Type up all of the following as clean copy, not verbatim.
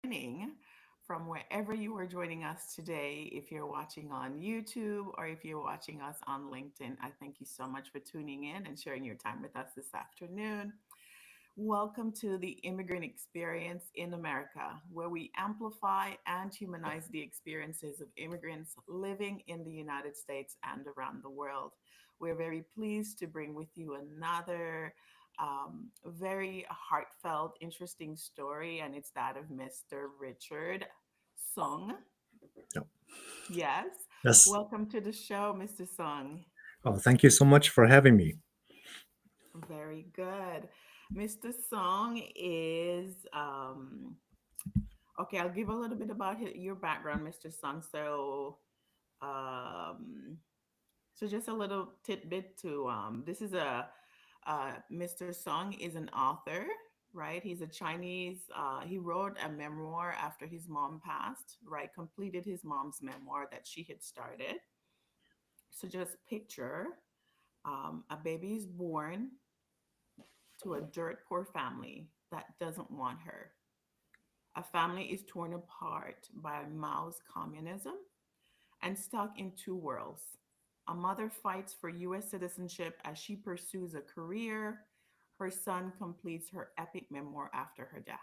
morning from wherever you are joining us today. If you're watching on YouTube or if you're watching us on LinkedIn, I thank you so much for tuning in and sharing your time with us this afternoon. Welcome to the Immigrant Experience in America, where we amplify and humanize the experiences of immigrants living in the United States and around the world. We're very pleased to bring with you another very heartfelt, interesting story, and it's that of Mr. Richard Sung. Yep. Yes. Yes. Welcome to the show, Mr. Sung. Oh, thank you so much for having me. Very good. Mr. Song is okay. I'll give a little bit about your background, Mr. Song. Um, so just a little tidbit to this is a Mr. Song is an author, right? He's a Chinese. He wrote a memoir after his mom passed, right? Completed his mom's memoir that she had started. So just picture a baby is born to a dirt poor family that doesn't want her. A family is torn apart by Mao's communism and stuck in two worlds. A mother fights for US citizenship as she pursues a career. Her son completes her epic memoir after her death.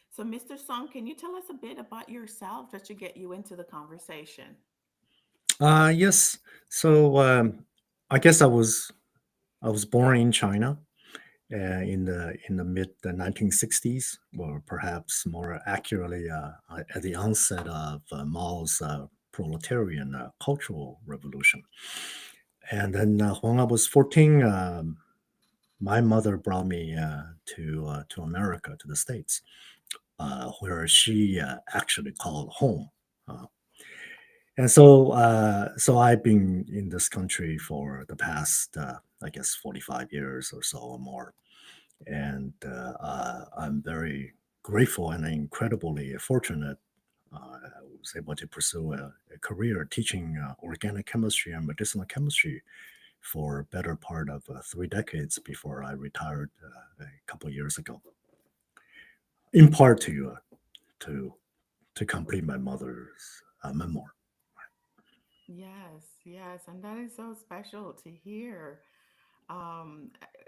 So, Mr. Song, can you tell us a bit about yourself just to get you into the conversation? Yes. So I guess I was born in China in the mid 1960s, or perhaps more accurately, at the onset of Mao's proletarian cultural revolution. And then when I was 14, my mother brought me to America, to the States, where she actually called home. Uh, And so I've been in this country for the past, I guess, 45 years or so or more. And I'm very grateful and incredibly fortunate. I was able to pursue a career teaching organic chemistry and medicinal chemistry for a better part of 3 decades before I retired a couple of years ago, in part to to complete my mother's memoir. Yes, yes, and that is so special to hear.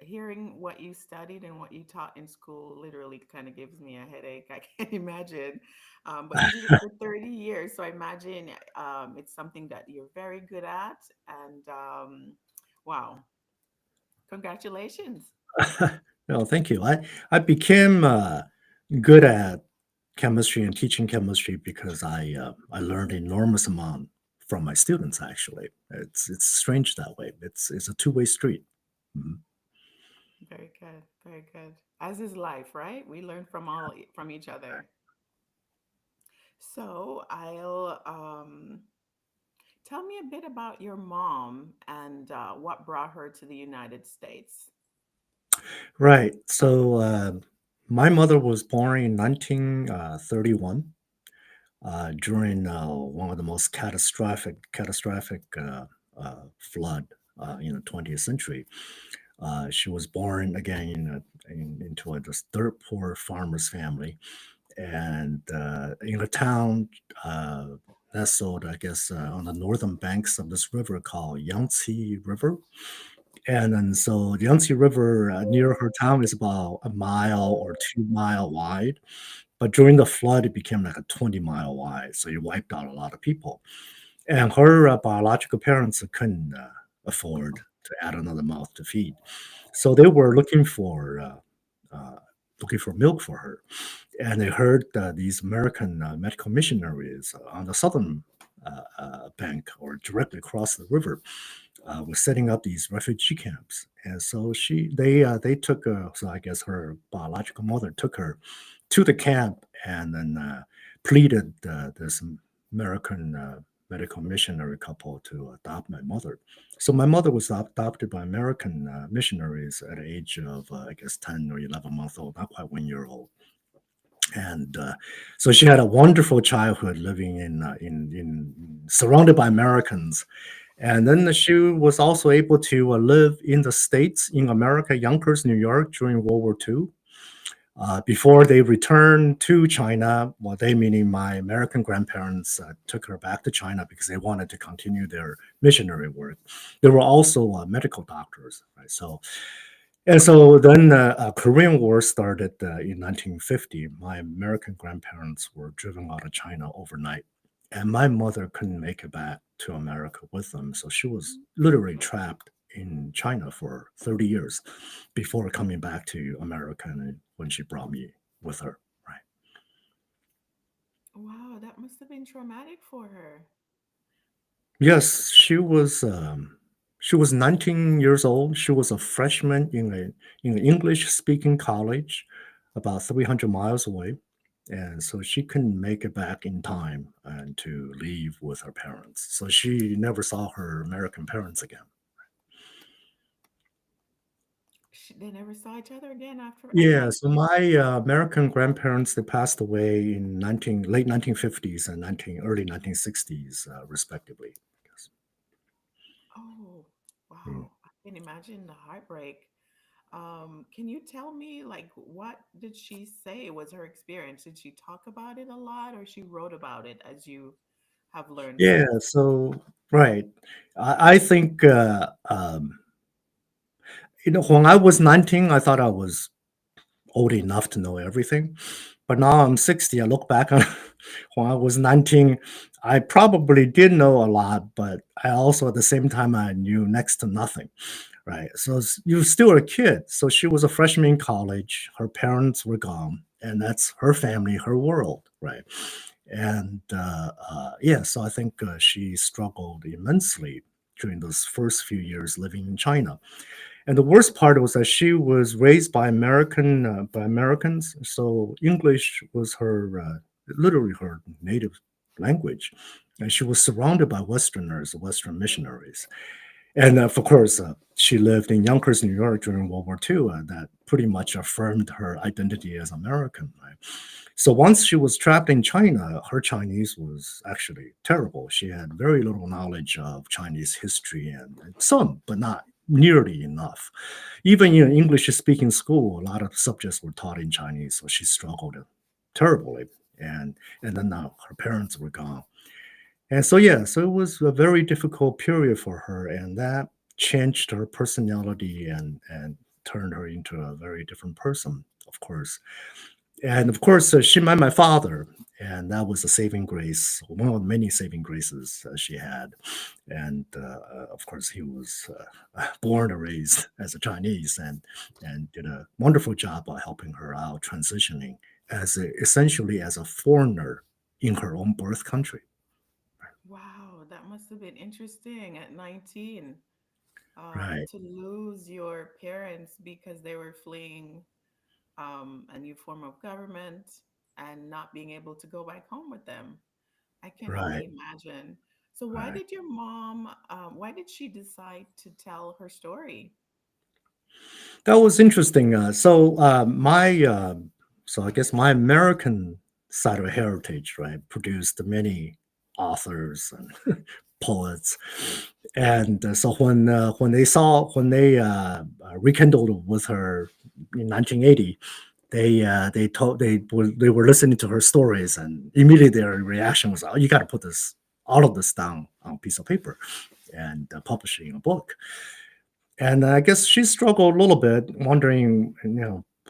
Hearing what you studied and what you taught in school literally kind of gives me a headache. I can't imagine. But you did it for 30 years, so I imagine it's something that you're very good at. And wow, congratulations. No, thank you. I became good at chemistry and teaching chemistry because I learned enormous amount from my students. Actually, it's strange that way. It's a two-way street. Mhm. Very good, very good. As is life, right? We learn from all from each other. So I'll tell me a bit about your mom and what brought her to the United States. Right. So my mother was born in 1931 during one of the most catastrophic flood in the 20th century. She was born again into a this dirt poor farmer's family, and in a town nestled, I guess, on the northern banks of this river called Yangtze River. And then so the Yangtze River near her town is about a mile or 2 mile wide, but during the flood, it became like a 20-mile wide. So it wiped out a lot of people. And her biological parents couldn't afford to add another mouth to feed. So they were looking for milk for her. And they heard these American medical missionaries on the southern bank or directly across the river were setting up these refugee camps. And so they took so I guess her biological mother took her to the camp and then pleaded this American medical missionary couple to adopt my mother. So my mother was adopted by American missionaries at the age of I guess 10 or 11 months old, not quite 1 year old. And so she had a wonderful childhood living in surrounded by Americans, and then she was also able to live in the States, in America, Yonkers, New York, during World War II. Before they returned to China, well, they meaning my American grandparents took her back to China because they wanted to continue their missionary work. They were also medical doctors, right? So then Korean War started in 1950. My American grandparents were driven out of China overnight, and my mother couldn't make it back to America with them. So she was literally trapped in China for 30 years before coming back to America and when she brought me with her. Right. Wow, that must have been traumatic for her. Yes, she was 19 years old. She was a freshman in an English speaking college about 300 miles away. And so she couldn't make it back in time and to leave with her parents. So she never saw her American parents again. They never saw each other again Yeah, after so she. my American grandparents they passed away in late 1950s and early 1960s, respectively. Yes. Oh, Mm. wow. I can imagine the heartbreak. Can you tell me, like, what did she say was her experience? Did she talk about it a lot, or she wrote about it as you have learned Yeah, since? so right. I think when I was 19, I thought I was old enough to know everything. But now I'm 60. I look back on when I was 19, I probably did know a lot, but I also at the same time I knew next to nothing. Right. So you're still a kid. So she was a freshman in college. Her parents were gone, and that's her family, her world. Right. And yeah, so I think she struggled immensely during those first few years living in China. And the worst part was that she was raised by Americans, so English was her literally her native language, and she was surrounded by Westerners, Western missionaries. And of course, she lived in Yonkers, New York during World War II. That pretty much affirmed her identity as American. Right? So once she was trapped in China, her Chinese was actually terrible. She had very little knowledge of Chinese history and some, but not nearly enough. Even in English speaking school, a lot of subjects were taught in Chinese, so she struggled terribly. And and then her parents were gone. And so, yeah, so it was a very difficult period for her, and that changed her personality and turned her into a very different person, of course. And of course, she met my father, and that was a saving grace, one of many saving graces she had. And of course, he was born and raised as a Chinese, and did a wonderful job of helping her out transitioning essentially as a foreigner in her own birth country. Wow, that must have been interesting at 19, Right. to lose your parents because they were fleeing a new form of government and not being able to go back home with them. I can Right, only imagine. So, why right. did your mom, why did she decide to tell her story? That was interesting. So I guess my American side of heritage, right, produced many authors and poets, and so when they rekindled with her in 1980, they were listening to her stories, and immediately their reaction was, "Oh, you got to put this all of this down on a piece of paper and publish it in a book." And I guess she struggled a little bit, wondering,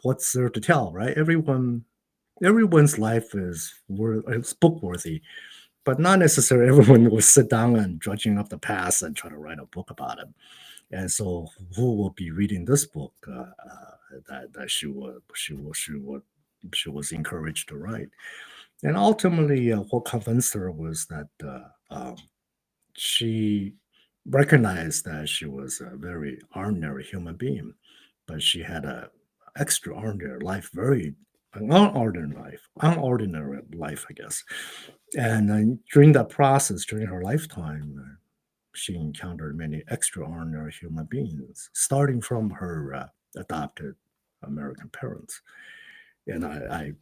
what's there to tell, right? Everyone's life is book worthy, but not necessarily everyone will sit down and dredging up the past and try to write a book about it. And so, who will be reading this book that she was encouraged to write? And ultimately, what convinced her was that she recognized that she was a very ordinary human being, but she had a extraordinary life, very unordinary life, I guess. And during that process, during her lifetime, she encountered many extraordinary human beings, starting from her adopted American parents. And I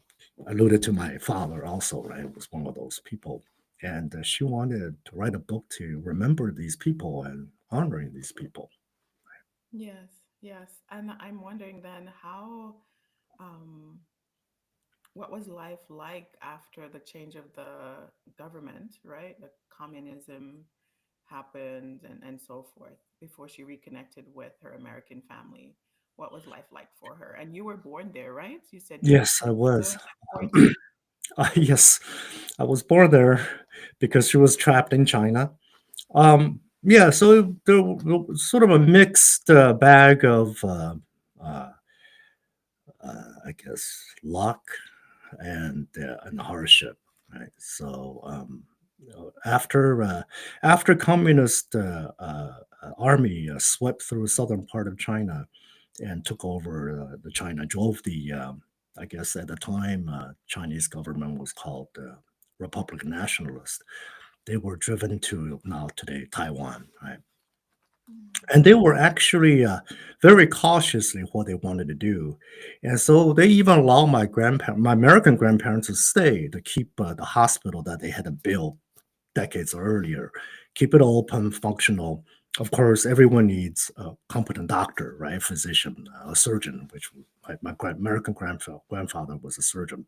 alluded to my father also, right? Was one of those people. And she wanted to write a book to remember these people and honoring these people. Yes, yes. And I'm wondering then how. what was life like after the change of the government, right? The communism happened and so forth before she reconnected with her American family. What was life like for her? And you were born there, right? You said Yes, I during was. that quarantine? Yes, I was born there because she was trapped in China. Yeah, so there was sort of a mixed bag of, uh, I guess, luck and hardship. Right. So after communist army swept through southern part of China and took over the China, drove the I guess at the time Chinese government was called Republican Nationalist. They were driven to now today Taiwan, right? Mm. And they were actually very cautiously what they wanted to do, and so they even allowed my American grandparents, to stay to keep the hospital that they had built decades earlier, keep it open, functional. Of course, everyone needs a competent doctor, right? Physician, a surgeon, which American grandfather was a surgeon,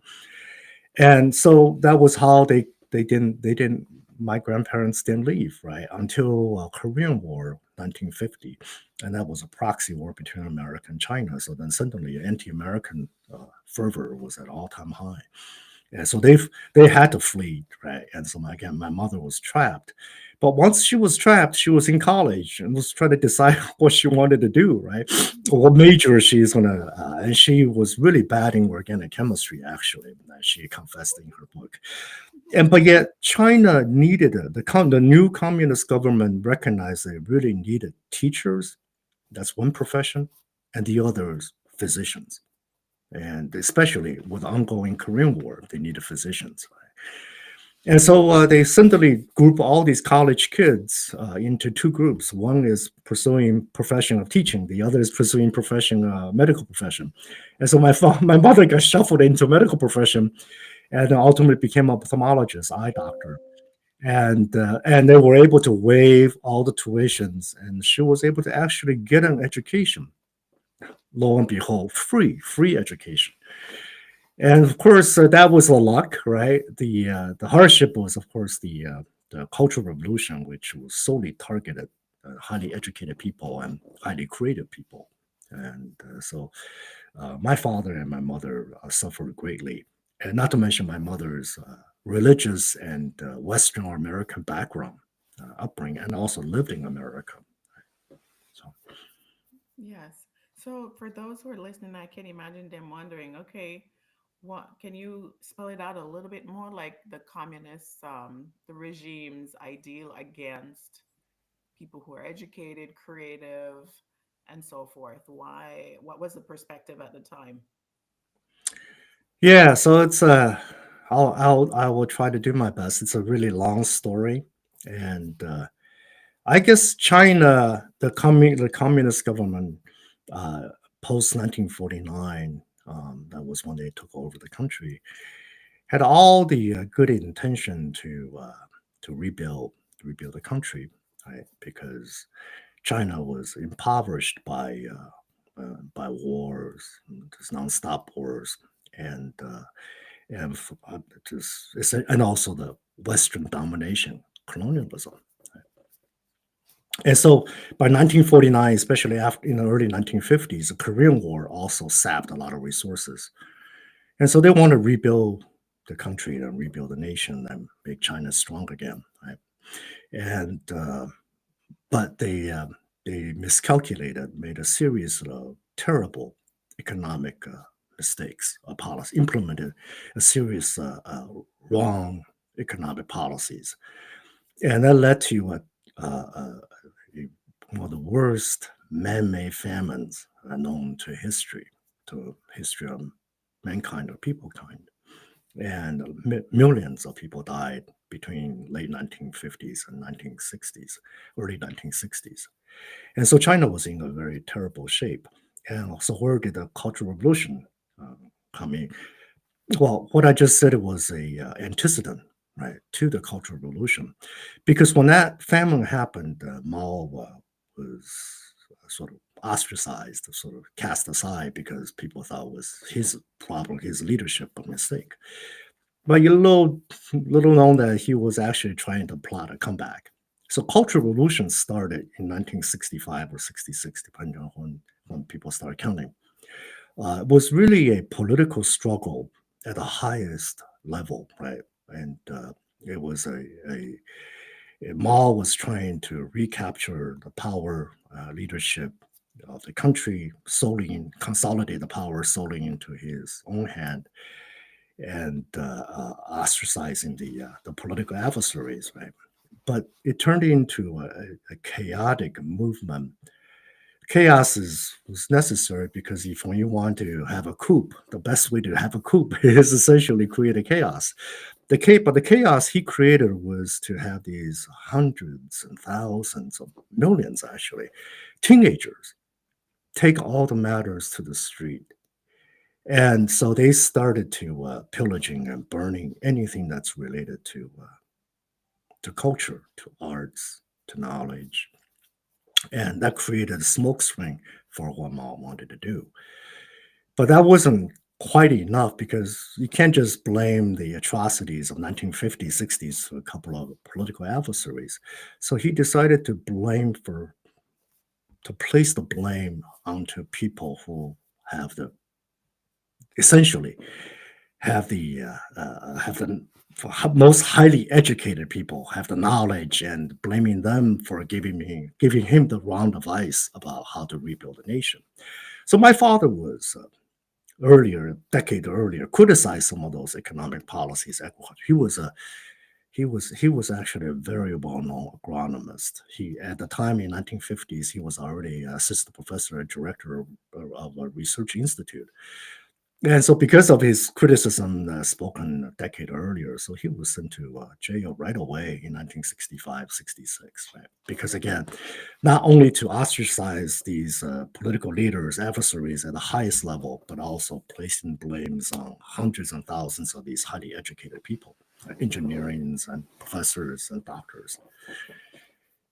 and so that was how they didn't my grandparents didn't leave, right, until Korean War 1950, and that was a proxy war between America and China. So then suddenly anti-American fervor was at all-time high, and so they had to flee, right? And so again, my mother was trapped. But once she was trapped, she was in college and was trying to decide what she wanted to do, right? What major she's gonna. And she was really bad in organic chemistry, actually. She confessed in her book. And but yet, China needed the new communist government recognized they really needed teachers. That's one profession, and the others physicians, and especially with the ongoing Korean War, they needed physicians. And so they simply group all these college kids into two groups. One is pursuing profession of teaching, the other is pursuing profession, medical profession. And so my mother got shuffled into medical profession, and ultimately became an ophthalmologist, eye doctor. And they were able to waive all the tuitions, and she was able to actually get an education. Lo and behold, free education. And of course, that was a luck, right? The hardship was, of course, the Cultural Revolution, which was solely targeted highly educated people and highly creative people. And so my father and my mother suffered greatly, and not to mention my mother's religious and Western or American background, upbringing, and also lived in America. So Yes. So for those who are listening, I can imagine them wondering, okay, what can you spell it out a little bit more, like the communists, the regime's ideal against people who are educated, creative, and so forth? Why, what was the perspective at the time? yeah, so I will try to do my best. It's a really long story, and I guess China, the communist government, uh, post 1949, that was when they took over the country, had all the good intention to rebuild the country, right? Because China was impoverished by wars, just nonstop wars, and and and also the Western domination, colonialism. And so by 1949, especially after in the early 1950s, the Korean War also sapped a lot of resources. And so they want to rebuild the country and rebuild the nation and make China strong again, right? And but they miscalculated, made a series of terrible economic mistakes, policy, implemented a series wrong economic policies, and that led to one of the worst man-made famines known to history of mankind or people kind. And millions of people died between late 1950s and 1960s, early 1960s. And so China was in a very terrible shape. And so where did the Cultural Revolution uh, come in? Well, what I just said was a antecedent, right, to the Cultural Revolution, because when that famine happened, Mao was sort of ostracized, sort of cast aside because people thought it was his problem, his leadership a mistake. But little known that he was actually trying to plot a comeback. So Cultural Revolution started in 1965 or 66, depending on when people started counting. It was really a political struggle at the highest level, right? And it was Mao was trying to recapture the power, leadership of the country, consolidate the power solely into his own hand, and ostracizing the political adversaries, right? But it turned into a chaotic movement. Chaos was necessary because if when you want to have a coup, the best way to have a coup is essentially create a chaos. But the chaos he created was to have these hundreds and thousands of millions, actually, teenagers take all the matters to the street. And so they started to pillaging and burning anything that's related to culture, to arts, to knowledge, and that created a smoke screen for what Mao wanted to do. But that wasn't quite enough because you can't just blame the atrocities of 1950s, 60s to a couple of political adversaries. So he decided to place the blame onto people who have the essentially have the most highly educated people have the knowledge and blaming them for giving him the wrong advice about how to rebuild a nation. So my father was earlier, a decade earlier, criticized some of those economic policies. He was actually a very well-known agronomist. He at the time in 1950s he was already assistant professor and director of a research institute. And so, because of his criticism spoken a decade earlier, so he was sent to jail right away in 1965, 66, right? Because again, not only to ostracize these political leaders, adversaries at the highest level, but also placing blames on hundreds and thousands of these highly educated people, engineering and professors and doctors.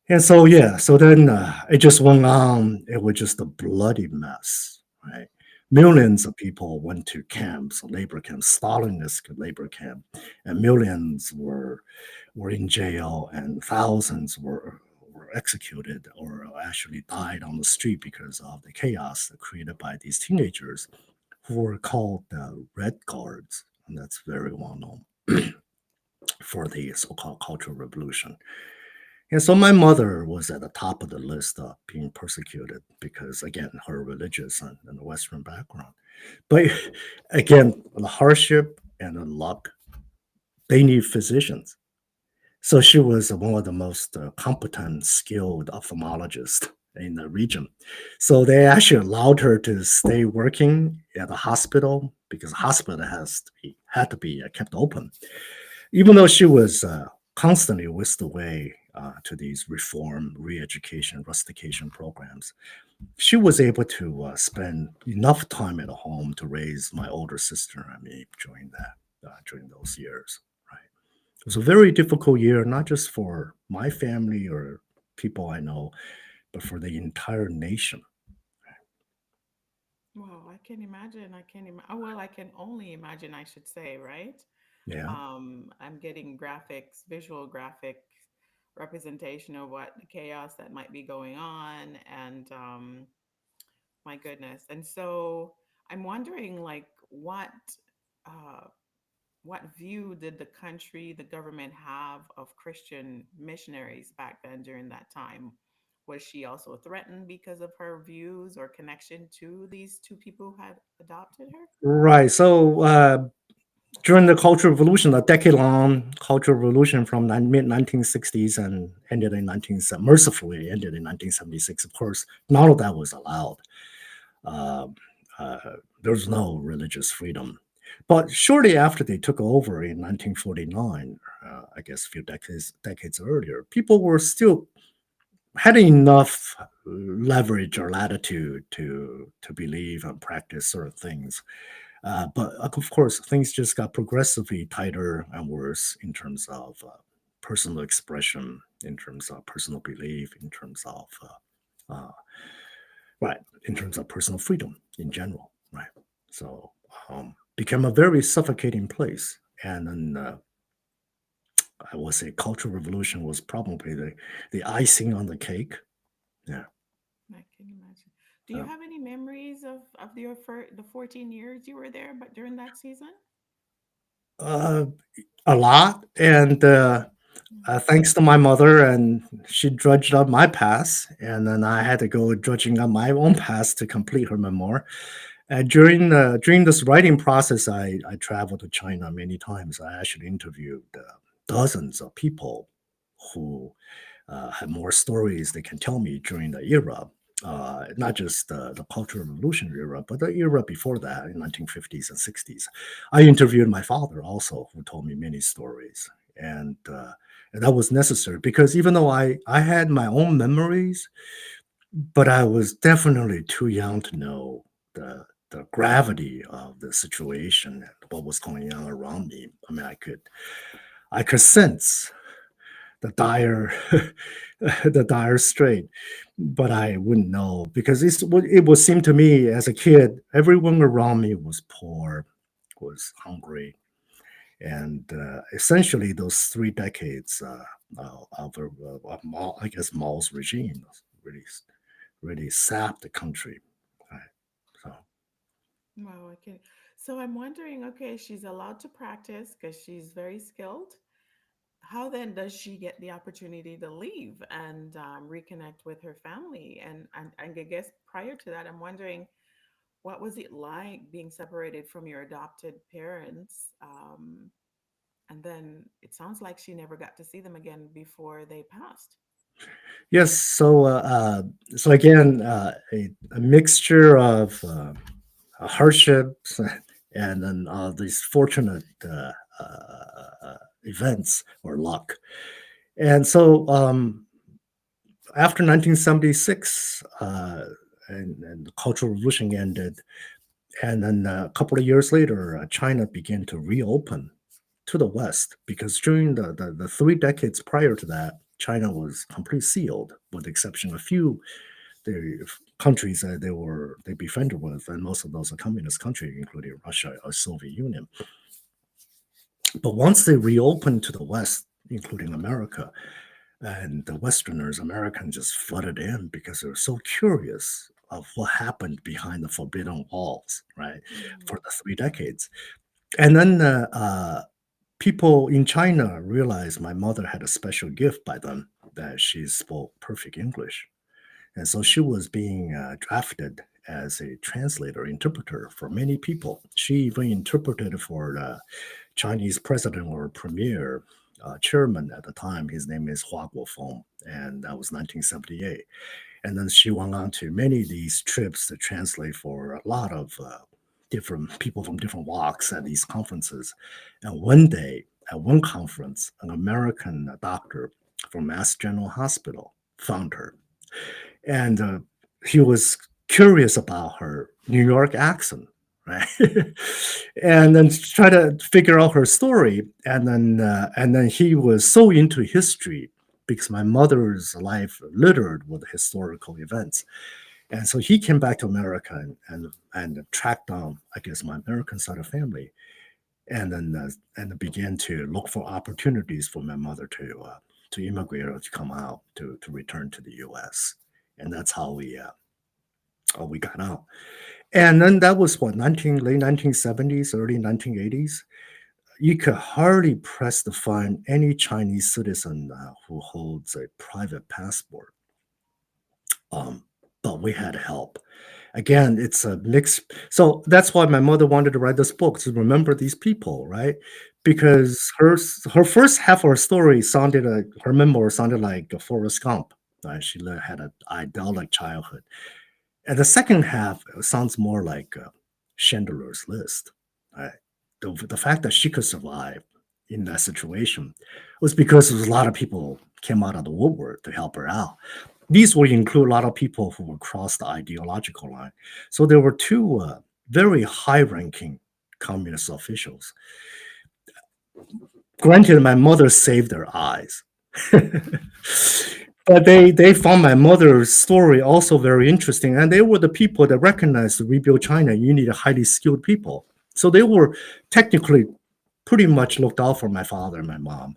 And so, yeah, so then it just went on. It was just a bloody mess, right? Millions of people went to camps, labor camps, Stalinist labor camp, and millions were in jail, and thousands were executed or actually died on the street because of the chaos created by these teenagers who were called Red Guards, and that's very well known for the so-called Cultural Revolution. And so my mother was at the top of the list of being persecuted because, again, her religious and the Western background. But again, the hardship and the luck, they need physicians. So she was one of the most competent, skilled ophthalmologists in the region. So they actually allowed her to stay working at the hospital because the hospital had to be kept open even though she was constantly whisked away to these reform, re-education, rustication programs, she was able to spend enough time at home to raise my older sister and me during those years. Right, it was a very difficult year, not just for my family or people I know, but for the entire nation. Wow, I can imagine. I can imagine. Well, I can only imagine, I should say, right? Yeah. I'm getting graphics, visual graphic representation of what the chaos that might be going on, and my goodness. And so I'm wondering, like, uh, what view did the country, the government have of Christian missionaries back then during that time? Was she also threatened because of her views or connection to these two people who had adopted her? Right. So during the Cultural Revolution, a decade-long Cultural Revolution from mid 1960s and ended in 1976. Of course, none of that was allowed. Uh, uh, there's no religious freedom. But shortly after they took over in 1949, I guess a few decades earlier, people were still had enough leverage or latitude to believe and practice certain things, but of course, things just got progressively tighter and worse in terms of personal expression, in terms of personal belief, in terms of uh, right, in terms of personal freedom in general, right? So became a very suffocating place. And then I would say cultural revolution was probably the icing on the cake. Yeah. I can imagine. Do you Uh, have any memories of the 14 years you were there, but during that season? uh, a lot. And Mm. thanks to my mother, and she drudged up my pass, and then I had to go drudging up my own pass to complete her memoir. During this writing process, I traveled to China many times. I actually interviewed dozens of people who have more stories they can tell me during the era. Not just the Cultural Revolution era, but the era before that in 1950s and 60s. I interviewed my father also, who told me many stories. And that was necessary because even though I had my own memories, but I was definitely too young to know the gravity of the situation and what was going on around me. I mean, I could sense the dire the dire strait, but I wouldn't know because it would seem to me as a kid, everyone around me was poor, was hungry, and essentially those 3 decades of Mao, I guess Mao's regime really really sapped the country. Right. So Wow, okay. So I'm wondering, okay, she's allowed to practice because she's very skilled. How then does she get the opportunity to leave and reconnect with her family? And I guess prior to that, I'm wondering, what was it like being separated from your adopted parents? And then it sounds like she never got to see them again before they passed. yes, so again, a mixture of hardships and then these fortunate events or luck. And so after 1976, and the Cultural Revolution ended, and then a couple of years later, China began to reopen to the West because during the 3 decades prior to that, China was completely sealed, with the exception of a few the countries that they befriended with, and most of those are communist countries, including Russia or Soviet Union. But once they reopened to the West, including America, and the Westerners, Americans just flooded in because they were so curious of what happened behind the forbidden walls, right, for Mm, the 3 decades. And then people in China realized my mother had a special gift by then that she spoke perfect English. And so she was being drafted as a translator, interpreter for many people. She even interpreted for the Chinese president or premier chairman at the time. His name is Hua Guofeng, and that was 1978. And then she went on to many of these trips to translate for a lot of different people from different walks at these conferences. And one day, at one conference, an American doctor from Mass General Hospital found her, and he was curious about her New York accent, right? And then try to figure out her story, and then he was so into history because my mother's life littered with historical events, and so he came back to America and tracked down, I guess, my American side of family, and began to look for opportunities for my mother to immigrate or to come out to return to the U.S. And that's how we got out. And then that was what 1970s, early 1980s. You could hardly press to find any Chinese citizen who holds a private passport. Um, but we had help. Again, it's a mix. So that's why my mother wanted to write this book to remember these people, right? Because her first half of her story sounded like her memoir sounded like a Forrest Gump. Right? She had an idyllic childhood, and the second half sounds more like Chandler's List. Right? The fact that she could survive in that situation was because there was a lot of people came out of the woodwork to help her out. These would include a lot of people who would cross the ideological line. So there were two very high-ranking communist officials. Granted, my mother saved their eyes. But they found my mother's story also very interesting, and they were the people that recognized to rebuild China. You need a highly skilled people, so they were technically pretty much looked out for my father and my mom.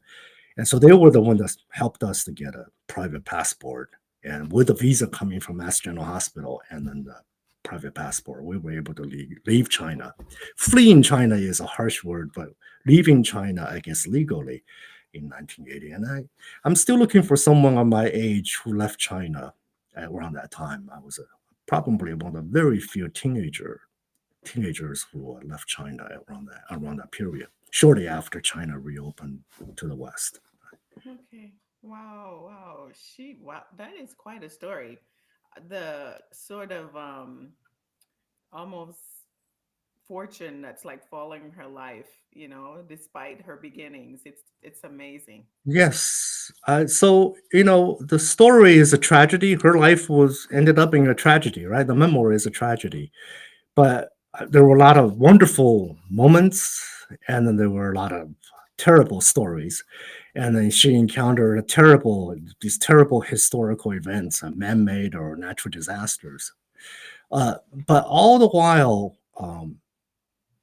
And so they were the one that helped us to get a private passport. And with the visa coming from Mass General Hospital and then the private passport, we were able to leave China. Fleeing China is a harsh word, but leaving China, I guess, legally in 1980. And I'm still looking for someone of my age who left China at around that time. I was probably one of the very few teenagers who left China around that period, shortly after China reopened to the West. Okay. Wow, wow. Wow, that is quite a story. The sort of almost fortune that's like following her life, despite her beginnings. It's amazing. Yes. So the story is a tragedy. Her life was ended up being a tragedy, right? The memoir is a tragedy, but there were a lot of wonderful moments, and then there were a lot of terrible stories. And then she encountered these terrible historical events, man-made or natural disasters. Uh, but all the while,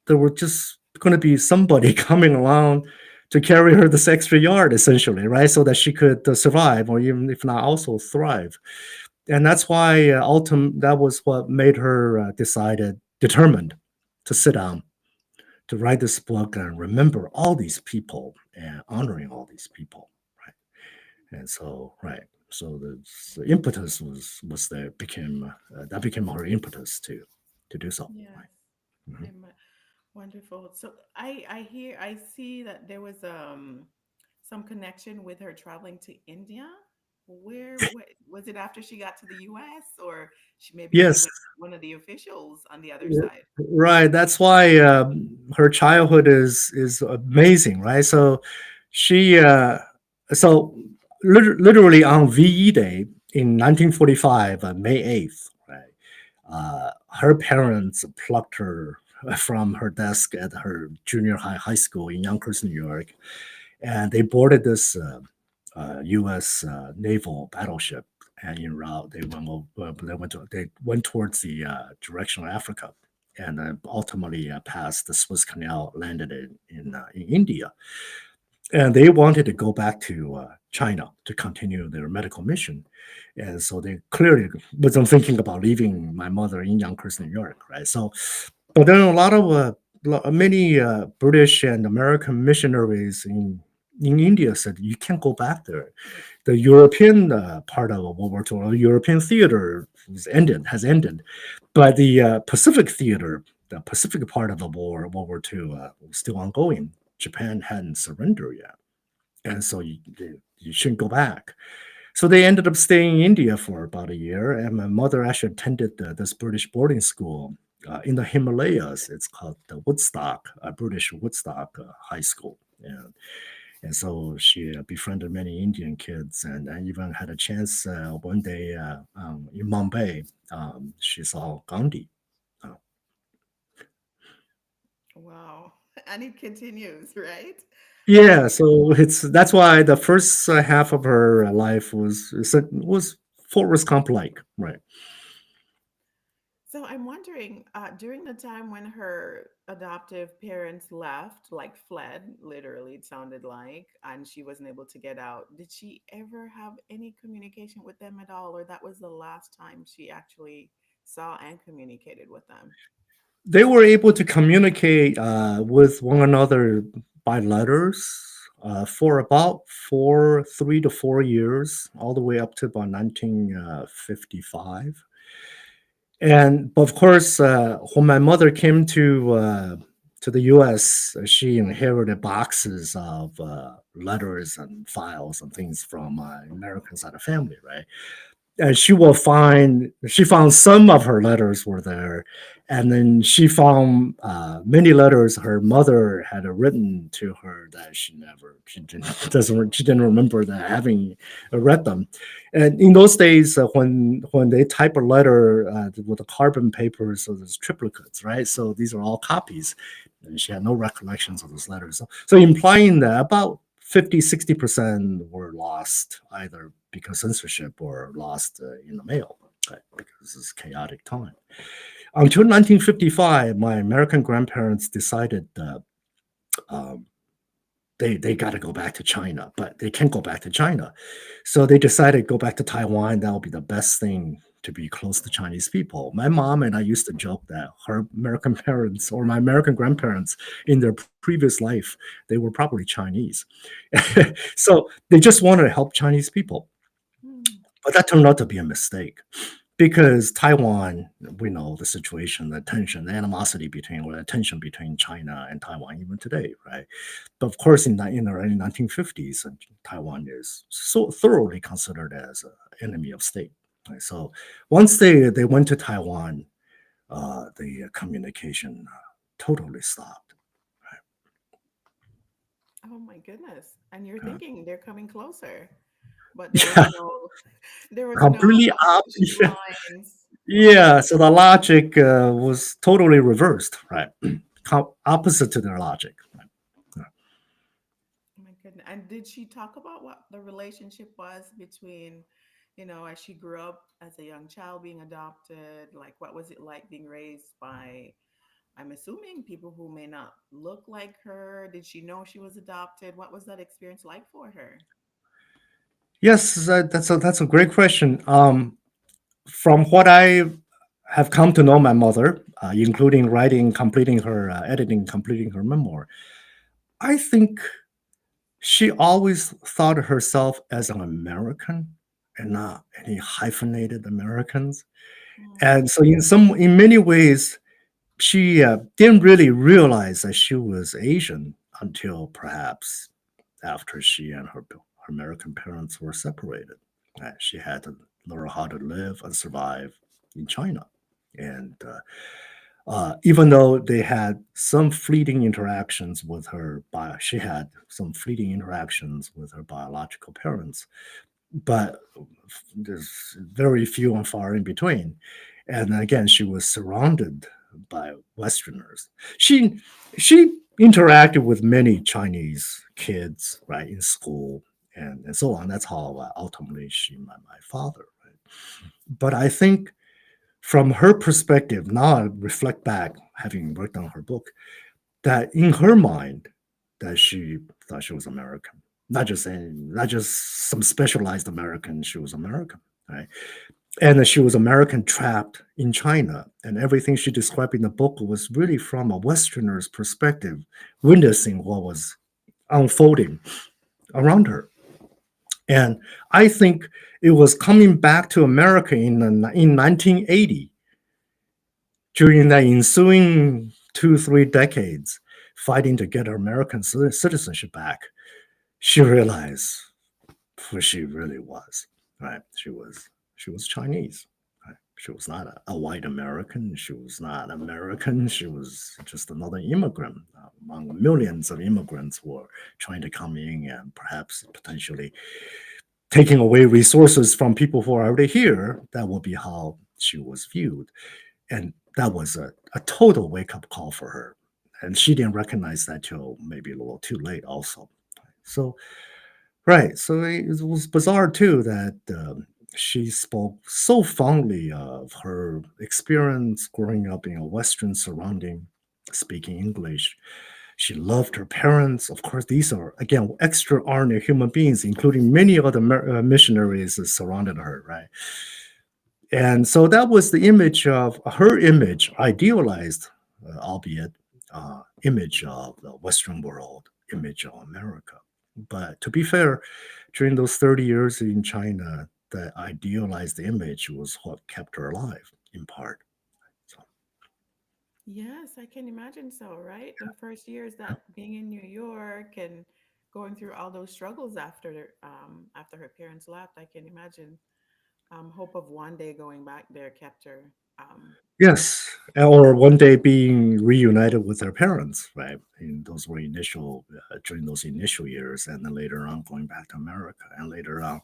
there were just going to be somebody coming along to carry her this extra yard, essentially, right? So that she could survive, or even if not, also thrive. And that's why that was what made her determined to sit down to write this book and remember all these people and honoring all these people, right? And so, right. So the impetus was there became that became her impetus to do so, Yes. right? Mhm. I'm wonderful. So I see that there was some connection with her traveling to India. Was it after she got to the US, or maybe she Yes, went with one of the officials on the other side? right. That's why her childhood is amazing, right? So she so literally on VE Day in 1945, May 8th, right? Her parents plucked her from her desk at her high school in Yonkers, New York, and they boarded this U.S. Naval battleship. And en route, they went towards the direction of Africa, and ultimately passed the Suez Canal, landed in India. And they wanted to go back to China to continue their medical mission. And so they clearly wasn't thinking about leaving my mother in Yonkers, New York, right? So, but then a lot of many British and American missionaries in India said you can't go back there. The European part of World War II, or European theater has ended, but the Pacific theater, the Pacific part of the war, World War II, was still ongoing. Japan hadn't surrendered yet, and so you shouldn't go back. So they ended up staying in India for about a year, and my mother actually attended this British boarding school in the Himalayas. It's called the Woodstock, British Woodstock High School. And so she befriended many Indian kids, and I even had a chance one day in Mumbai. She saw Gandhi. Uh, Wow. And it continues, right? yeah, so that's why the first half of her life was Forrest Gump like, right? So I'm wondering, during the time when her adoptive parents left, like fled, literally, it sounded like, and she wasn't able to get out, did she ever have any communication with them at all, or that was the last time she actually saw and communicated with them? They were able to communicate with one another by letters for about 3 to 4 years, all the way up to about 1955. And of course, when my mother came to the U.S., she inherited boxes of letters and files and things from my American side of family, right? And she found some of her letters were there, and then she found many letters her mother had written to her that she didn't remember that having read them. And in those days, when they type a letter with the carbon paper, so there's triplicates, right? So these are all copies, and she had no recollections of those letters. So implying that about 50-60% were lost either because censorship or lost in the mail, right? Because it's chaotic time. Until 1955, my American grandparents decided that um, they got to go back to China, but they can't go back to China. So they decided to go back to Taiwan. That would be the best thing to be close to Chinese people. My mom and I used to joke that her American parents or my American grandparents in their previous life, they were probably Chinese. So they just wanted to help Chinese people. Mm. But that turned out to be a mistake because Taiwan, we know the situation, the tension, the animosity between, or the tension between China and Taiwan even today, right? But of course, in the early 1950s, Taiwan is so thoroughly considered as an enemy of state. Right? So once they went to Taiwan, the communication totally stopped. Oh my goodness. And you're Right? thinking they're coming closer, but there was Yeah, no there was no completely ship opposite. lines. Oh my Yeah, so the logic was totally reversed, right? Opposite to their logic. Right? Yeah. my goodness. And did she talk about what the relationship was between, as she grew up as a young child being adopted? Like, what was it like being raised by, I'm assuming, people who may not look like her? Did she know she was adopted? What was that experience like for her? Yes, that's a great question. From what I have come to know my mother, including writing, completing her editing, completing her memoir, I think she always thought of herself as an American and not any hyphenated Americans. Mm, And so, in many ways, she didn't really realize that she was Asian until perhaps after she and her American parents were separated. She had to learn how to live and survive in China. And even though they had some fleeting interactions with she had some fleeting interactions with her biological parents, but there's very few and far in between. And again, she was surrounded by Westerners. She interacted with many Chinese kids, right, in school and so on. That's how ultimately she met my father. Right? But I think from her perspective, now I reflect back, having worked on her book, that in her mind, that she thought she was American, not just some specialized American. She was American, right? And that she was American trapped in China, and everything she described in the book was really from a Westerner's perspective, witnessing what was unfolding around her. And I think it was coming back to America in 1980 during the ensuing 2 3 decades fighting to get her American citizenship back, she realized who she really was. Right? She was Chinese. Right? She was not a white American. She was not American. She was just another immigrant among millions of immigrants who are trying to come in and perhaps potentially taking away resources from people who are already here. That will be how she was viewed. And that was a total wake up call for her. And she didn't recognize that till maybe a little too late, also. So, right. So it was bizarre too that she spoke so fondly of her experience growing up in a Western surrounding, speaking English. She loved her parents. Of course, these are, again, extraordinary human beings, including many other missionaries that surrounded her, right? And so that was the image of her image, idealized, albeit, image of the Western world, image of America. But to be fair, during those 30 years in China, the idealized image was what kept her alive in part. So, yes, I can imagine so, right? The first years that being in New York and going through all those struggles after her parents left, I can imagine. Hope of one day going back there kept her. yes, or one day being reunited with her parents, right? And those were during those initial years, and then later on going back to America, and later on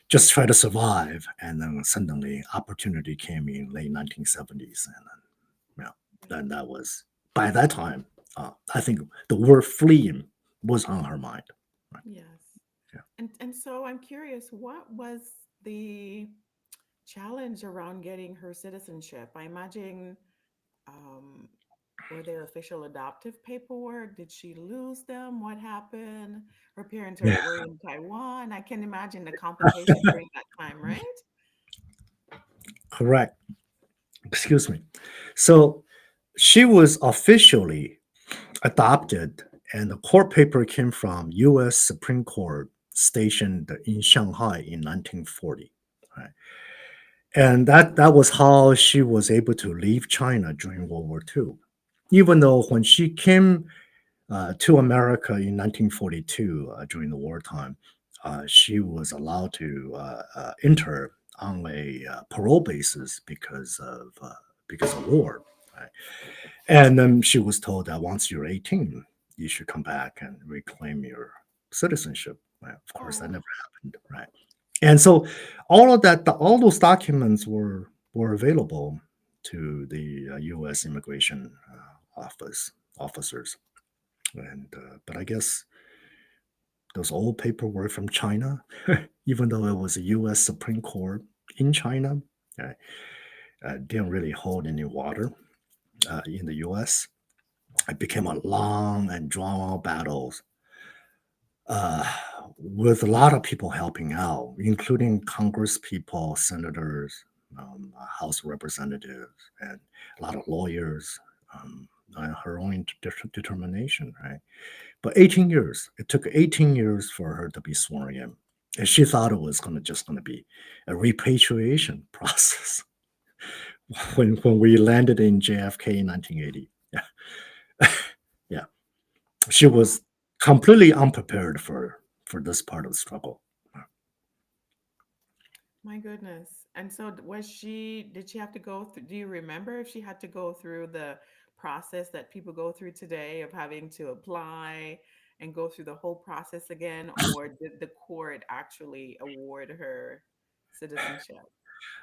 just try to survive. And then suddenly opportunity came in late 1970s. And then, yeah, then that was, by that time, I think the word fleeing was on her mind. Yes. Yeah. And so I'm curious, what was the challenge around getting her citizenship? I imagine, um, were there official adoptive paperwork? Did she lose them? What happened? Her parents Yeah, were in Taiwan. I can imagine the complication during that time, right? correct. Excuse me. So she was officially adopted, and the court paper came from U.S. Supreme Court stationed in Shanghai in 1940. Right? And that was how she was able to leave China during World War II. Even though when she came to America in 1942 during the wartime, she was allowed to enter on a parole basis because of war. Right? And then she was told that once you're 18, you should come back and reclaim your citizenship. Right? Of course, that Oh, never happened. Right? And so all of that, all those documents were available to the U.S. immigration officers. And but I guess those old paperwork from China, even though it was a U.S. Supreme Court in China, uh, didn't really hold any water in the U.S. It became a long and drawn-out battle uh, with a lot of people helping out, including Congress people, senators, House representatives, and a lot of lawyers. And her own determination, right? But 18 years. It took 18 years for her to be sworn in. And she thought it was going to be a repatriation process when we landed in JFK in 1980. Yeah. Yeah. She wow. was completely unprepared for this part of the struggle. My goodness. And so did she have to go through, do you remember if she had to go through the process that people go through today of having to apply and go through the whole process again, or did the court actually award her citizenship?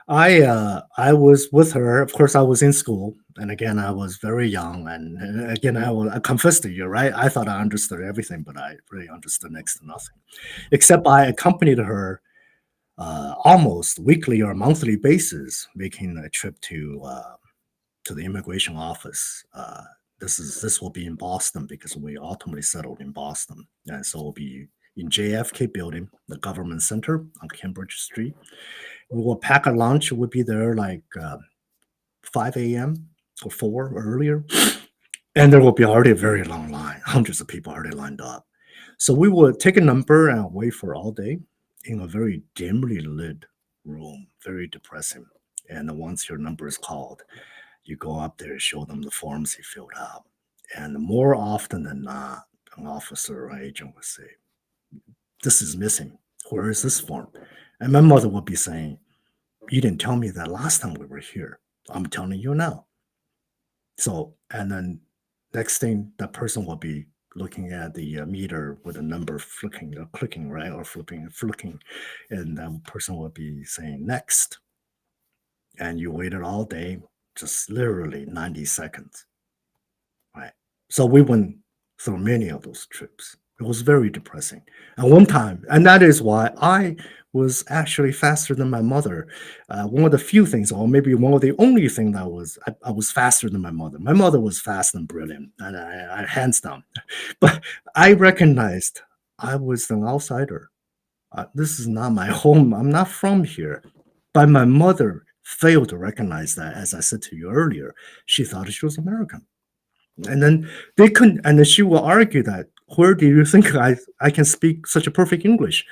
I was with her. Of course, I was in school, and again, I was very young. And again, I confess to you, right? I thought I understood everything, but I really understood next to nothing, except I accompanied her almost weekly or monthly basis, making a trip to the immigration office. This will be in Boston because we ultimately settled in Boston, and so it'll be in JFK building, the government center on Cambridge Street. We will pack a lunch. We'll be there like 5 a.m. or 4 or earlier, and there will be already a very long line. Hundreds of people already lined up. So we would take a number and wait for all day in a very dimly lit room, very depressing. And then once your number is called, you go up there, show them the forms you filled out. And more often than not, an officer or agent would say, "This is missing. Where is this form?" And my mother would be saying, "You didn't tell me that last time we were here. I'm telling you now." So, and then next thing, that person will be looking at the meter with a number flicking or clicking, right? Or flicking. And that person will be saying next. And you waited all day, just literally 90 seconds, right? So we went through many of those trips. It was very depressing. And one time, and that is why I was actually faster than my mother. One of the few things, or maybe one of the only thing that I was faster than my mother. My mother was fast and brilliant, and I hands down. But I recognized I was an outsider. This is not my home. I'm not from here. But my mother failed to recognize that, as I said to you earlier. She thought she was American. And then they couldn't, and then she will argue that, where do you think I can speak such a perfect English?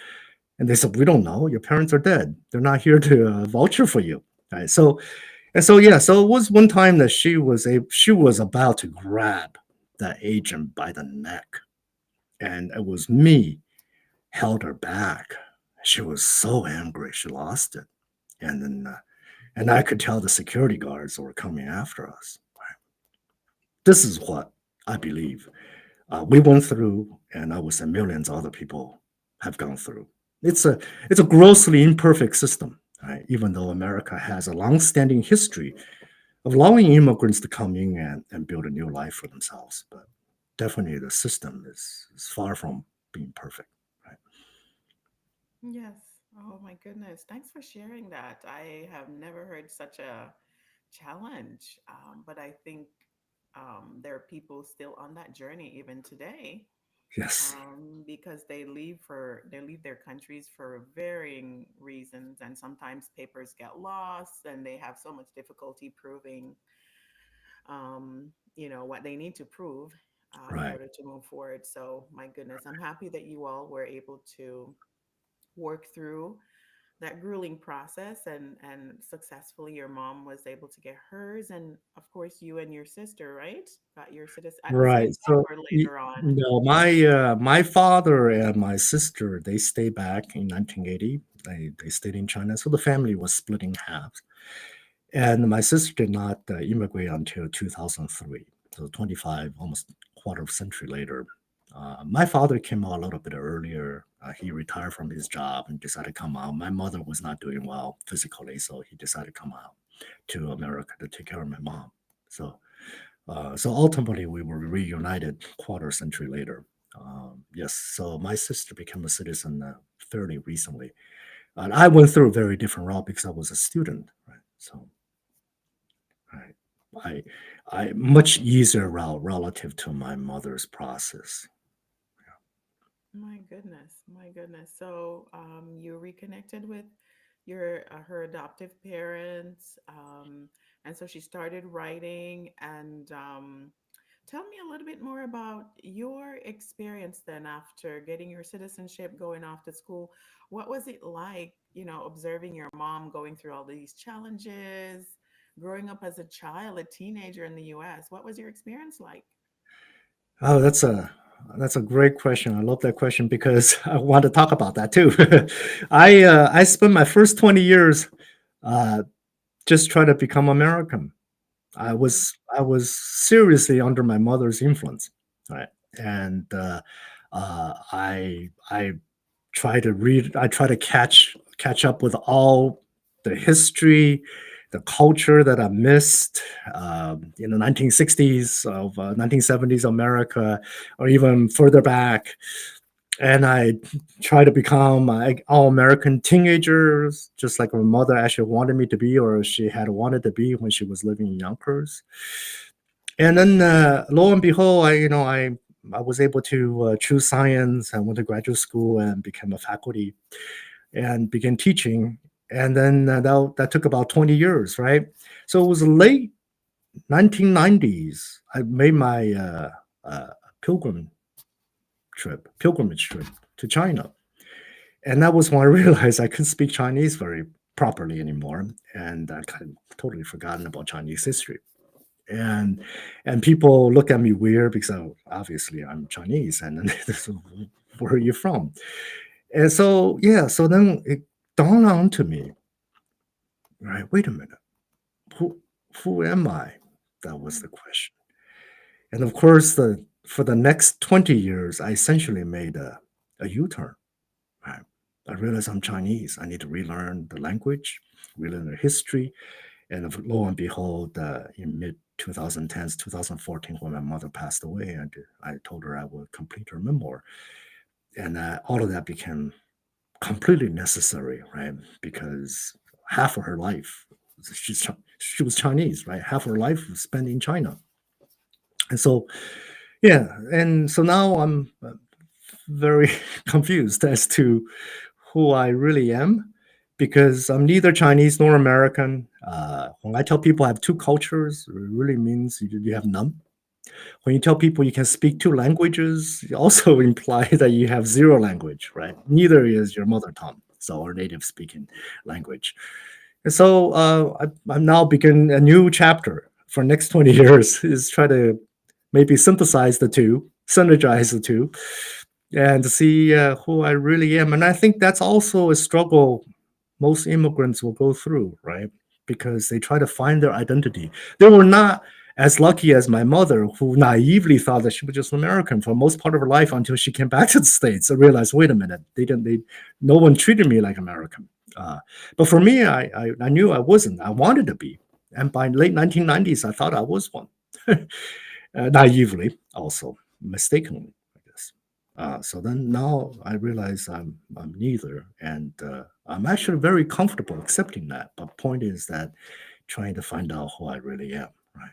And they said, we don't know. Your parents are dead. They're not here to voucher for you. Right. So, and so, yeah, so it was one time that she was about to grab that agent by the neck. And it was me held her back. She was so angry. She lost it. And then, and I could tell the security guards were coming after us. This is what I believe we went through, and I would say millions of other people have gone through. It's a it's a grossly imperfect system, right? Even though America has a long-standing history of allowing immigrants to come in and build a new life for themselves, but definitely the system is far from being perfect. Yes. Oh my goodness. Thanks for sharing that. I have never heard such a challenge, but I think there are people still on that journey even today, Yes, because they leave their countries for varying reasons, and sometimes papers get lost, and they have so much difficulty proving, what they need to prove in right. order to move forward. So, my goodness, I'm happy that you all were able to work through that grueling process, and successfully your mom was able to get hers, and of course you and your sister, right, got your citizen at the same Right. time So, or later on. no, my father and my sister, they stayed back in 1980. They stayed in China, so the family was split in half. And my sister did not immigrate until 2003, so 25, almost quarter of a century later. My father came out a little bit earlier. He retired from his job and decided to come out. My mother was not doing well physically, so he decided to come out to America to take care of my mom. So so ultimately, we were reunited quarter century later. Yes, so my sister became a citizen fairly recently, and I went through a very different route because I was a student, right? So I, I, I much easier route relative to my mother's process. My goodness, my goodness. So, you reconnected with your her adoptive parents, and so she started writing. And tell me a little bit more about your experience then after getting your citizenship, going off to school. What was it like, observing your mom going through all these challenges, growing up as a child, a teenager in the U.S.? What was your experience like? Oh, that's a great question. I love that question because I want to talk about that too. I spent my first 20 years uh, just trying to become American. Mm-hmm. I was seriously under my mother's influence, right? And I try to read. I try to catch up with all the history, the culture that I missed in the 1960s of 1970s America, or even further back. And I try to become all American teenagers, just like my mother actually wanted me to be, or she had wanted to be when she was living in Yonkers. And then, lo and behold, I was able to choose science. I went to graduate school and became a faculty and began teaching. And then that took about 20 years, right? So it was late 1990s. I made my uh, pilgrim pilgrimage trip to China. And that was when I realized I couldn't speak Chinese very properly anymore. And I kind of totally forgotten about Chinese history. And and people look at me weird because obviously I'm Chinese. And then where are you from? And so, yeah, so then it dawned on to me, right? Wait a minute. Who, who am I? That was the question. And of course, for the next 20 years, I essentially made a U turn. Right? I realized I'm Chinese. I need to relearn the language, relearn the history. And lo and behold, in mid 2010s, 2014, when my mother passed away, I told her I would complete her memoir. And all of that became completely necessary, right? Because half of her life, she was Chinese, right? Half of her life was spent in China. And so, yeah. And so now I'm very confused as to who I really am because I'm neither Chinese nor American. When I tell people I have two cultures, it really means you have none. When you tell people you can speak two languages, it also implies that you have zero language, right? Neither is your mother tongue, so our native speaking language. And so I'm now begin a new chapter for next 20 years is try to maybe synthesize the two, synergize the two, and see who I really am. And I think that's also a struggle most immigrants will go through, right? Because they try to find their identity. They were not as lucky as my mother, who naively thought that she was just American for most part of her life until she came back to the States and realized, wait a minute, no one treated me like American. But for me, I knew I wasn't. I wanted to be. And by late 1990s, I thought I was one. Naively, also, mistakenly, I guess. So then now I realize I'm neither, and I'm actually very comfortable accepting that. But point is that trying to find out who I really am, right,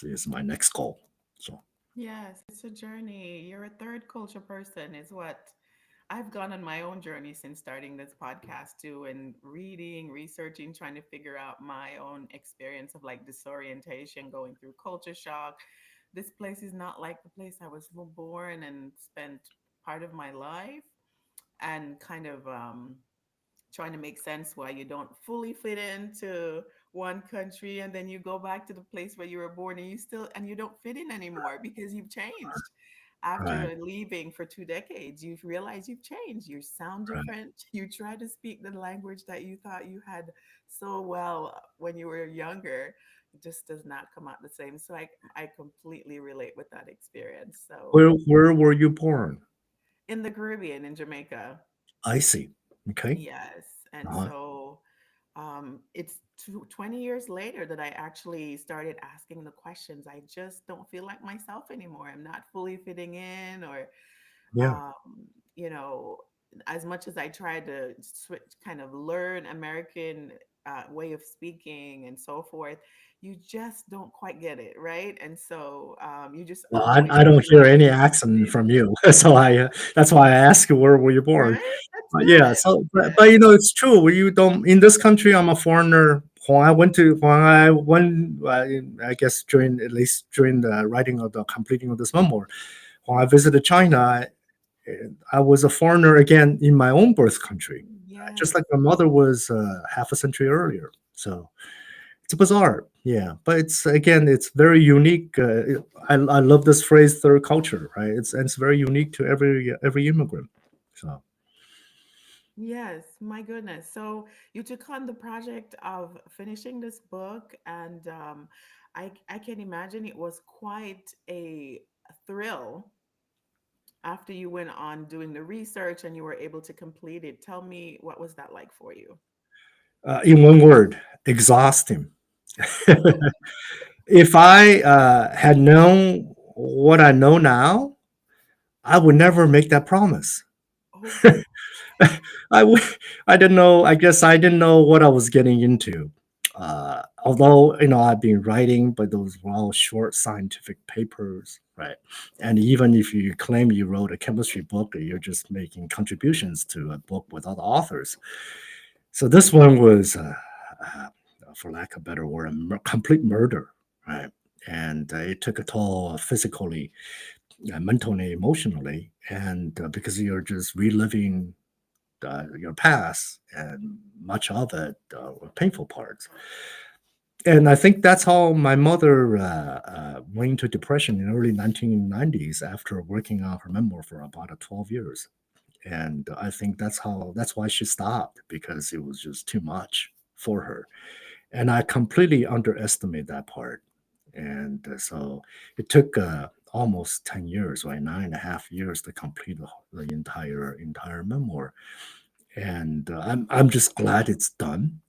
is my next goal. So Yes, it's a journey. You're a third culture person, is what I've gone on my own journey since starting this podcast too, and reading, researching, trying to figure out my own experience of like disorientation, going through culture shock. This place is not like the place I was born and spent part of my life, and kind of trying to make sense why you don't fully fit into one country and then you go back to the place where you were born and you don't fit in anymore because you've changed right, after leaving for 2 decades. You realize you've changed, you sound right. different, you try to speak the language that you thought you had so well when you were younger. It just does not come out the same. So I completely relate with that experience. So Where were you born? in the Caribbean, in Jamaica. I see. Okay. Yes. And Uh-huh. so it's 20 years later that I actually started asking the questions. I just don't feel like myself anymore. I'm not fully fitting in, or, Yeah. um, you know, as much as I tried to switch, kind of learn American way of speaking and so forth, you just don't quite get it, right? And so you just Well, always I don't feel hear like any you're accent missing, from you, so that's why I ask you where were you born. right? That's Yeah, good. so but Good. it's true. You don't in this country. I'm a foreigner. When I went, I guess during at least during the writing of the completing of this memoir, when I visited China, I was a foreigner again in my own birth country, just Yes. like my mother was half a century earlier. So it's bizarre, yeah. But it's again, it's very unique. I love this phrase "third culture," right? It's very unique to every immigrant. So. Yes, my goodness. So you took on the project of finishing this book, and I can imagine it was quite a thrill after you went on doing the research and you were able to complete it. Tell me, what was that like for you? In one word, exhausting. If I had known what I know now, I would never make that promise. Oh, I would, I didn't know. I guess I didn't know what I was getting into. Although I've been writing, but those were all short scientific papers, right? And even if you claim you wrote a chemistry book, you're just making contributions to a book with other authors. So this one was, uh, for lack of a better word, complete murder, right? And it took a toll physically, mentally, emotionally, and because you're just reliving your past, and much of it were painful parts. And I think that's how my mother went into depression in early 1990s after working on her memoir for about 12 years. And I think that's why she stopped, because it was just too much for her. And I completely underestimate that part. And so it took almost 10 years, right, 9.5 years to complete the entire memoir. And I'm just glad it's done.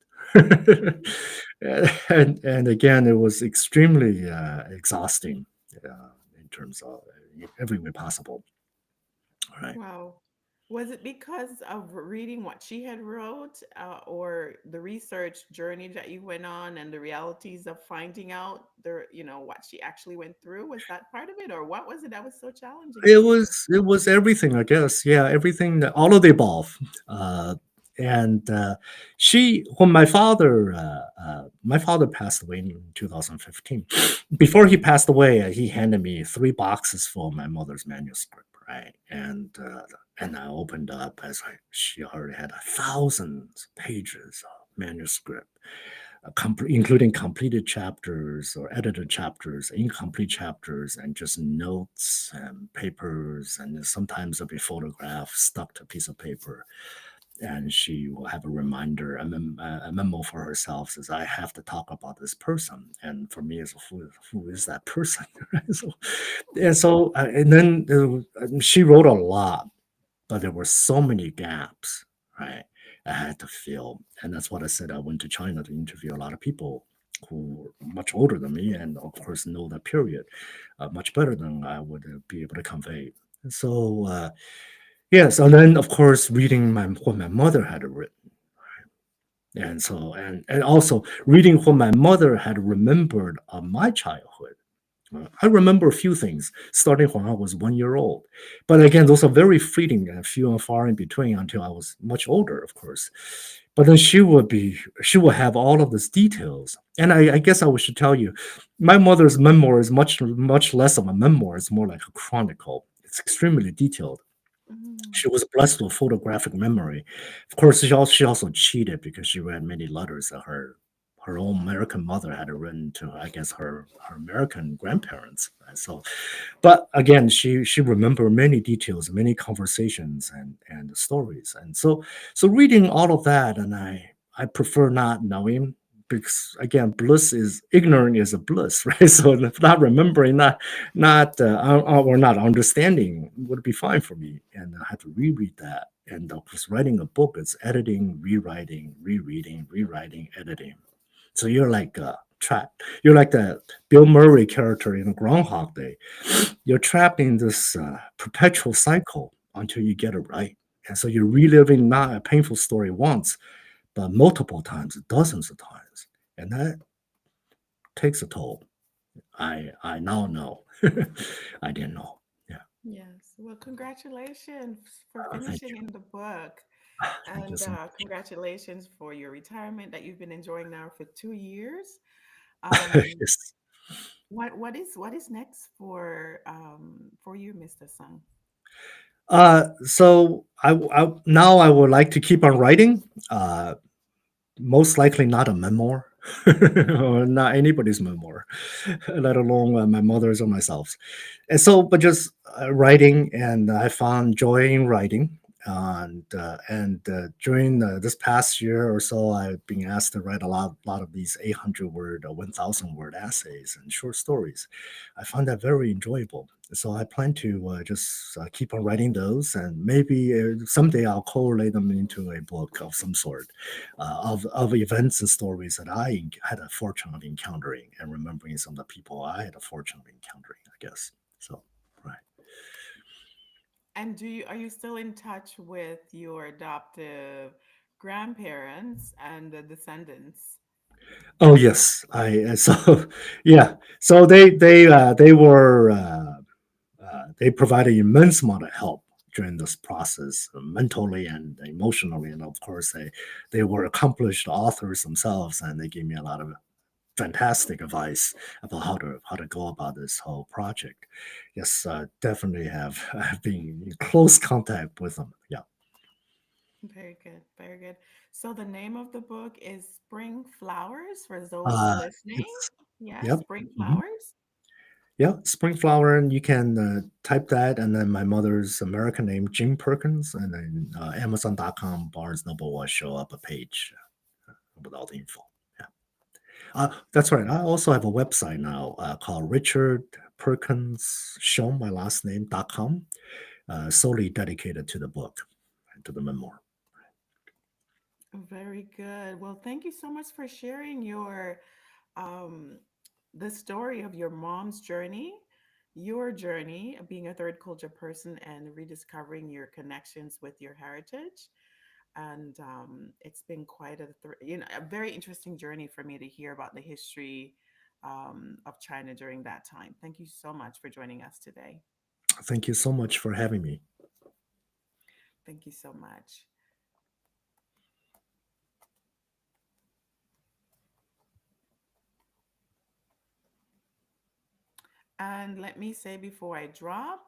And again, it was extremely exhausting in terms of every way possible. Right. wow. Was it because of reading what she had wrote, or the research journey that you went on and the realities of finding out what she actually went through? Was that part of it, or what was it that was so challenging It for you? was it was everything, I guess. Yeah, everything, all of the above. Uh, and she, when my father passed away in 2015. Before he passed away, he handed me 3 boxes full of my mother's manuscript, right? And I opened up as she already had 1,000 pages of manuscript, including completed chapters or edited chapters, incomplete chapters, and just notes and papers. And sometimes there'll be photographs stuck to a piece of paper. And she will have a reminder, a memo for herself, says, I have to talk about this person. And for me, it's who is that person? So, and then she wrote a lot, but there were so many gaps, right? I had to fill. And that's what I said. I went to China to interview a lot of people who were much older than me and, of course, know that period much better than I would be able to convey. So yes, and then of course reading what my mother had written, and so and also reading what my mother had remembered of my childhood. I remember a few things starting when I was 1 year old. But again, those are very fleeting and few and far in between until I was much older, of course. But then she would have all of these details. And I guess I should tell you, my mother's memoir is much less of a memoir. It's more like a chronicle. It's extremely detailed. Mm. She was blessed with photographic memory. Of course, she also cheated because she read many letters that her own American mother had written to, I guess, her American grandparents. Right? So, but again, she remembered many details, many conversations, and stories. And so reading all of that, and I prefer not knowing because again, bliss is ignorant is a bliss, right? So not remembering, or not understanding would be fine for me, and I had to reread that. And of course, writing a book is editing, rewriting, rereading, rewriting, editing. So you're like trapped. You're like the Bill Murray character in Groundhog Day. You're trapped in this perpetual cycle until you get it right. And so you're reliving not a painful story once, but multiple times, dozens of times. And that takes a toll. I now know. I didn't know. Yeah. Yes. Well, congratulations for Thank finishing you. in the book. Thank you And so much. congratulations for your retirement that you've been enjoying now for 2 years. Um, Yes. what is next for you, Mr. Sung? So I now I would like to keep on writing. Most likely not a memoir, or not anybody's memoir, let alone my mother's or myself. And so, but just writing, and I found joy in writing. And during this past year or so, I've been asked to write lot of these 800 word or 1,000 word essays and short stories. I found that very enjoyable. So I plan to just keep on writing those, and maybe someday I'll correlate them into a book of some sort, of events and stories that I had a fortune of encountering and remembering some of the people I had a fortune of encountering, I guess. So, right. And are you still in touch with your adoptive grandparents and the descendants? Oh yes, I so yeah. So they provided immense amount of help during this process, mentally and emotionally, and of course they were accomplished authors themselves, and they gave me a lot of fantastic advice about how to go about this whole project. Yes, definitely have been in close contact with them. Yeah. Very good, very good. So the name of the book is Spring Flowers for those listening. It's Yes, Yep. Spring Mhm. Flowers. Yeah, spring flower, and you can type that, and then my mother's American name, Jim Perkins, and then Amazon.com, Barnes Noble will show up a page with all the info. Yeah. That's right. I also have a website now called Richard Perkins Show, my last name.com, solely dedicated to the book and to the memoir. Very good. Well, thank you so much for sharing um the story of your mom's journey, your journey of being a third culture person and rediscovering your connections with your heritage. And it's been quite a very interesting journey for me to hear about the history of China during that time. Thank you so much for joining us today. Thank you so much for having me. Thank you so much. And let me say before I drop,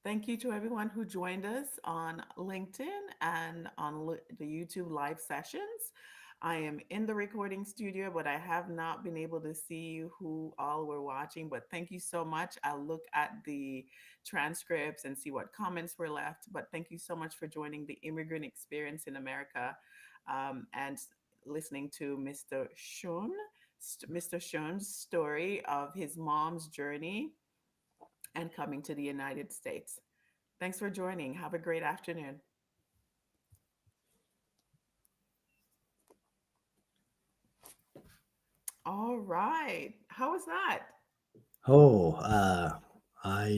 thank you to everyone who joined us on LinkedIn and on the YouTube live sessions. I am in the recording studio, but I have not been able to see who all were watching. But thank you so much. I'll look at the transcripts and see what comments were left. But thank you so much for joining the immigrant experience in America, and listening to Mr. Shun's story of his mom's journey and coming to the United States. Thanks for joining. Have a great afternoon. All right. How was that? Oh, I